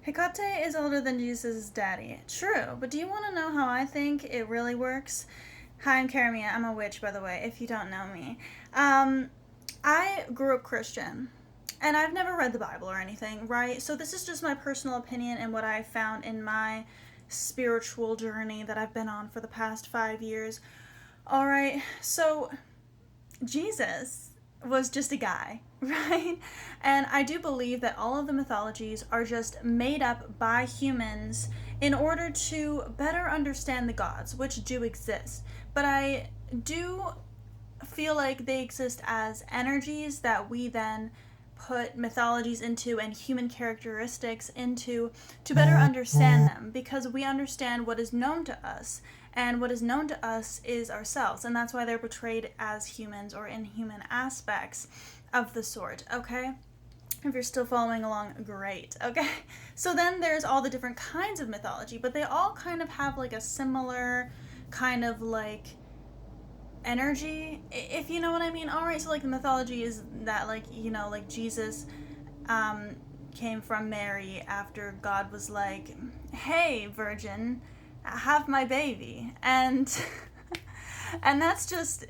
Hecate is older than Jesus' daddy. True, but do you want to know how I think it really works? Hi, I'm Karamia. I'm a witch, by the way, if you don't know me. Um, I grew up Christian, and I've never read the Bible or anything, right? So this is just my personal opinion and what I found in my spiritual journey that I've been on for the past 5 years. All right, so Jesus was just a guy, right? And I do believe that all of the mythologies are just made up by humans in order to better understand the gods, which do exist. But I do feel like they exist as energies that we then put mythologies into and human characteristics into to better understand them, because we understand what is known to us, and what is known to us is ourselves, and that's why they're portrayed as humans or in human aspects of the sort. Okay, if you're still following along, great. Okay, so then there's all the different kinds of mythology, but they all kind of have like a similar kind of like energy, if you know what I mean. All right, so like the mythology is that, like, you know, like Jesus um came from Mary after God was like, hey virgin, have my baby. And and that's just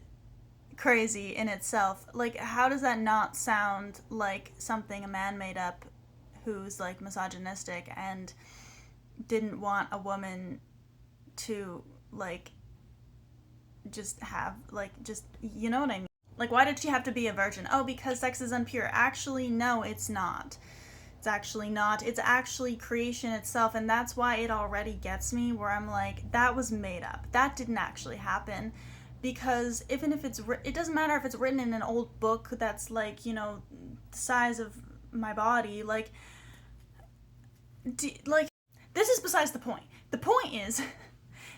crazy in itself. Like, how does that not sound like something a man made up who's like misogynistic and didn't want a woman to like just have like, just, you know what I mean? Like, why did she have to be a virgin? Oh, because sex is impure. Actually, no, it's not. It's actually not. It's actually creation itself, and that's why it already gets me, where I'm like, that was made up. That didn't actually happen. Because even if it doesn't matter if it's written in an old book that's like, you know, the size of my body. Like, this is besides the point. The point is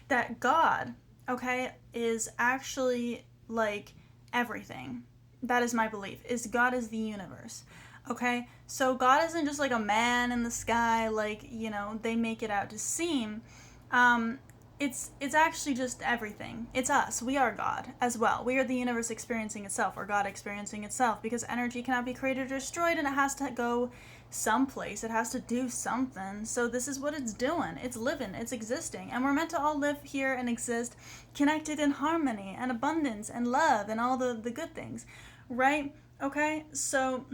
that God, okay, is actually like everything. That is my belief. Is God is the universe. Okay? So God isn't just like a man in the sky, like, you know, they make it out to seem. Um it's actually just everything. It's us. We are God as well. We are the universe experiencing itself, or God experiencing itself, because energy cannot be created or destroyed, and it has to go someplace. It has to do something. So this is what it's doing. It's living, it's existing. And we're meant to all live here and exist connected in harmony and abundance and love and all the good things. Right? Okay? So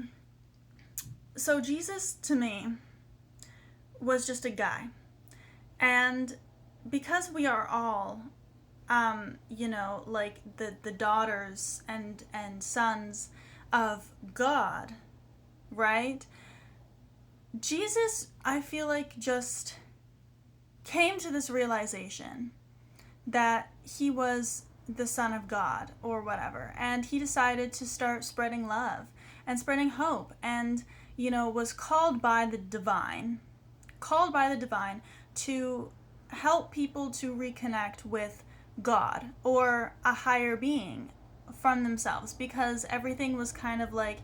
Jesus to me was just a guy. And because we are all you know, like the daughters and sons of God, right? Jesus, I feel like, just came to this realization that he was the son of God or whatever, and he decided to start spreading love and spreading hope, and, you know, was called by the divine to help people to reconnect with God or a higher being from themselves, because everything was kind of like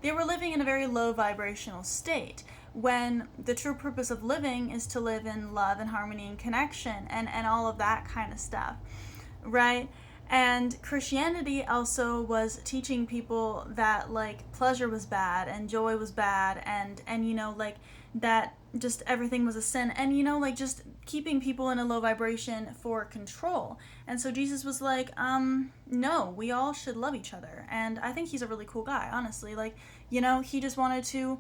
they were living in a very low vibrational state, when the true purpose of living is to live in love and harmony and connection and all of that kind of stuff, right? And Christianity also was teaching people that like pleasure was bad and joy was bad, and you know, like that just everything was a sin, and you know, like just keeping people in a low vibration for control. And so Jesus was like, no, we all should love each other. And I think he's a really cool guy, honestly. Like, you know, he just wanted to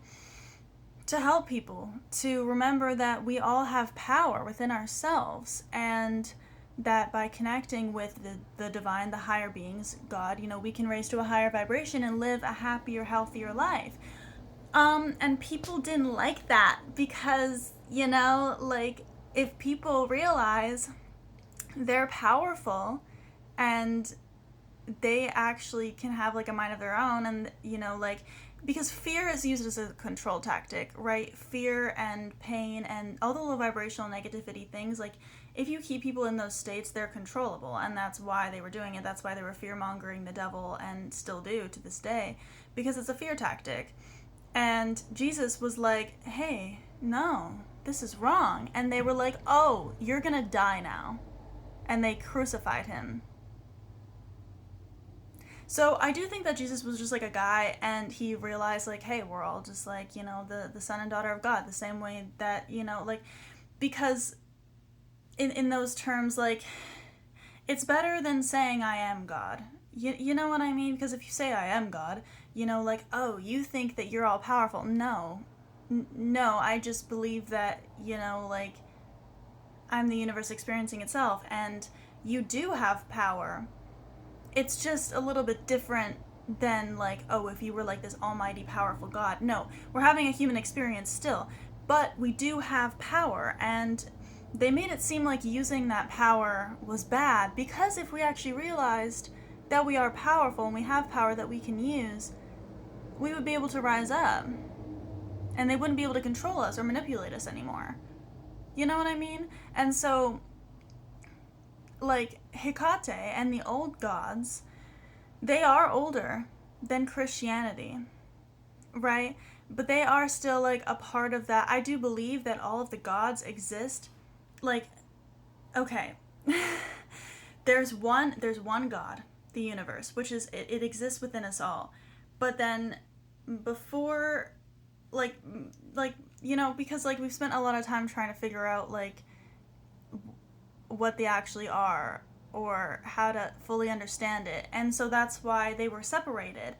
help people to remember that we all have power within ourselves, and that by connecting with the divine, the higher beings, God, you know, we can raise to a higher vibration and live a happier, healthier life. And people didn't like that, because, you know, like, if people realize they're powerful and they actually can have like a mind of their own, and, you know, like, because fear is used as a control tactic, right? Fear and pain and all the low vibrational negativity things, like, if you keep people in those states, they're controllable, and that's why they were doing it. That's why they were fear mongering the devil, and still do to this day, because it's a fear tactic. And Jesus was like, hey, no, this is wrong. And they were like, oh, you're gonna die now. And they crucified him. So I do think that Jesus was just like a guy, and he realized like, hey, we're all just like, the son and daughter of God, the same way that, like, because in those terms, like, it's better than saying I am God. You know what I mean? Because if you say I am God, like, oh, you think that you're all powerful. No. No, I just believe that, like, I'm the universe experiencing itself, and you do have power. It's just a little bit different than, like, oh, if you were like this almighty powerful God. No, we're having a human experience still, but we do have power, and they made it seem like using that power was bad, because if we actually realized that we are powerful and we have power that we can use, we would be able to rise up, and they wouldn't be able to control us or manipulate us anymore. You know what I mean? And so, like, Hecate and the old gods, they are older than Christianity, right? But they are still, like, a part of that. I do believe that all of the gods exist. Like, okay, there's one God, the universe, which is, it exists within us all. But then before, like, because, like, we've spent a lot of time trying to figure out, like, what they actually are, or how to fully understand it. And so that's why they were separated.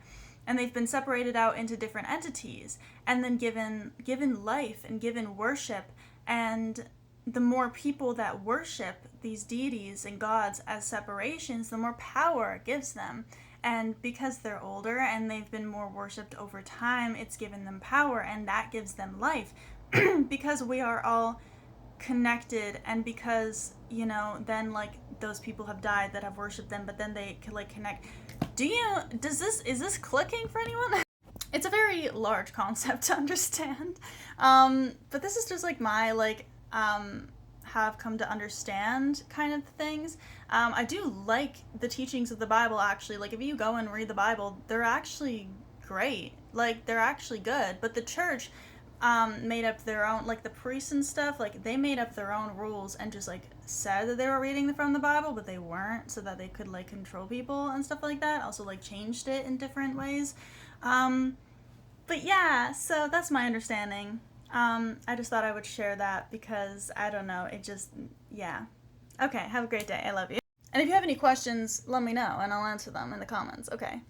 And they've been separated out into different entities, and then given life and given worship. And the more people that worship these deities and gods as separations, the more power it gives them. And because they're older and they've been more worshipped over time, it's given them power, and that gives them life. Because we are all connected, and because, then, like, those people have died that have worshipped them, but then they could, like, connect. Is this clicking for anyone? It's a very large concept to understand. But this is just, like, my, like, how I've come to understand kind of things. I do like the teachings of the Bible, actually. Like, if you go and read the Bible, they're actually great. Like, they're actually good. But the church made up their own, like, the priests and stuff, like, they made up their own rules and just, like, said that they were reading from the Bible, but they weren't, so that they could, like, control people and stuff like that. Also, like, changed it in different ways. But yeah, so that's my understanding. I just thought I would share that because, I don't know, it just, yeah. Okay, have a great day. I love you. And if you have any questions, let me know, and I'll answer them in the comments. Okay.